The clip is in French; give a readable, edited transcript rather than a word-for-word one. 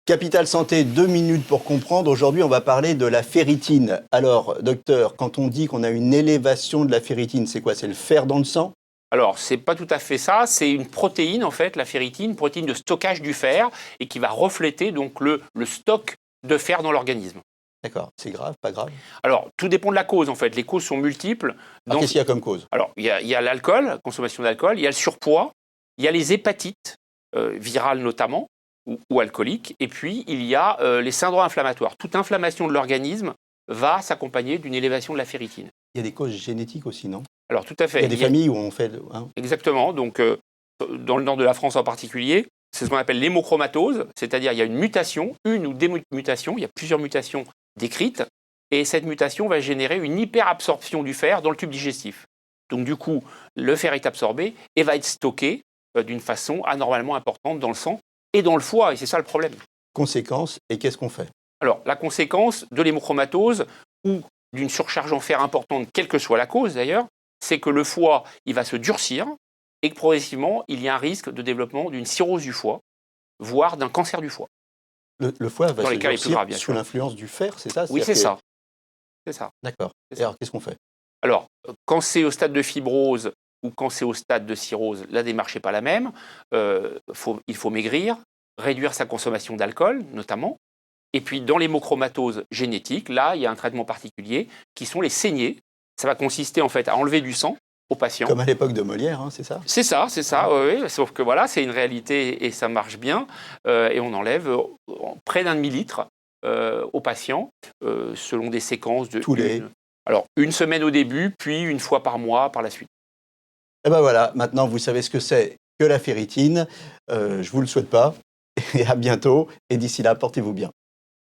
Capital Santé, 2 minutes pour comprendre. Aujourd'hui, on va parler de la ferritine. Alors, docteur, quand on dit qu'on a une élévation de la ferritine, c'est quoi? C'est le fer dans le sang? Alors, c'est pas tout à fait ça. C'est une protéine, en fait, la ferritine, une protéine de stockage du fer et qui va refléter donc le stock de fer dans l'organisme. D'accord, c'est grave, pas grave? Alors, tout dépend de la cause, en fait. Les causes sont multiples. Alors, qu'est-ce qu'il y a comme cause? Alors, il y a l'alcool, la consommation d'alcool, il y a le surpoids, il y a les hépatites, virales notamment, ou alcooliques, et puis il y a les syndromes inflammatoires. Toute inflammation de l'organisme va s'accompagner d'une élévation de la ferritine. Il y a des causes génétiques aussi, non? Alors, tout à fait. Il y a des familles où on fait... Exactement. Donc, dans le nord de la France en particulier, c'est ce qu'on appelle l'hémochromatose, c'est-à-dire il y a une mutation, une ou des mutations, il y a plusieurs mutations décrites, et cette mutation va générer une hyperabsorption du fer dans le tube digestif. Donc, du coup, le fer est absorbé et va être stocké d'une façon anormalement importante dans le sang et dans le foie, et c'est ça le problème. Conséquence, et qu'est-ce qu'on fait? Alors, la conséquence de l'hémochromatose ou d'une surcharge en fer importante, quelle que soit la cause d'ailleurs, c'est que le foie, il va se durcir et que progressivement, il y a un risque de développement d'une cirrhose du foie, voire d'un cancer du foie. Le foie va Dans se les cas les plus durcir graves, bien sous sûr. l'influence du fer, c'est ça? Oui, c'est ça. C'est ça. D'accord. C'est Et ça. alors, qu'est-ce qu'on fait? Alors, quand c'est au stade de fibrose ou quand c'est au stade de cirrhose, la démarche n'est pas la même. Il faut maigrir, réduire sa consommation d'alcool, notamment. Et puis, dans l'hémochromatose génétique, là, il y a un traitement particulier qui sont les saignées. Ça va consister, en fait, à enlever du sang au patient. Comme à l'époque de Molière, hein, c'est ça? C'est ça, oui. Sauf que voilà, c'est une réalité et ça marche bien. Et on enlève près d'1 demi-litre au patient, selon des séquences de... Alors, une semaine au début, puis une fois par mois par la suite. Et ben voilà, maintenant vous savez ce que c'est que la ferritine. Je vous le souhaite pas. Et à bientôt. Et d'ici là, portez-vous bien.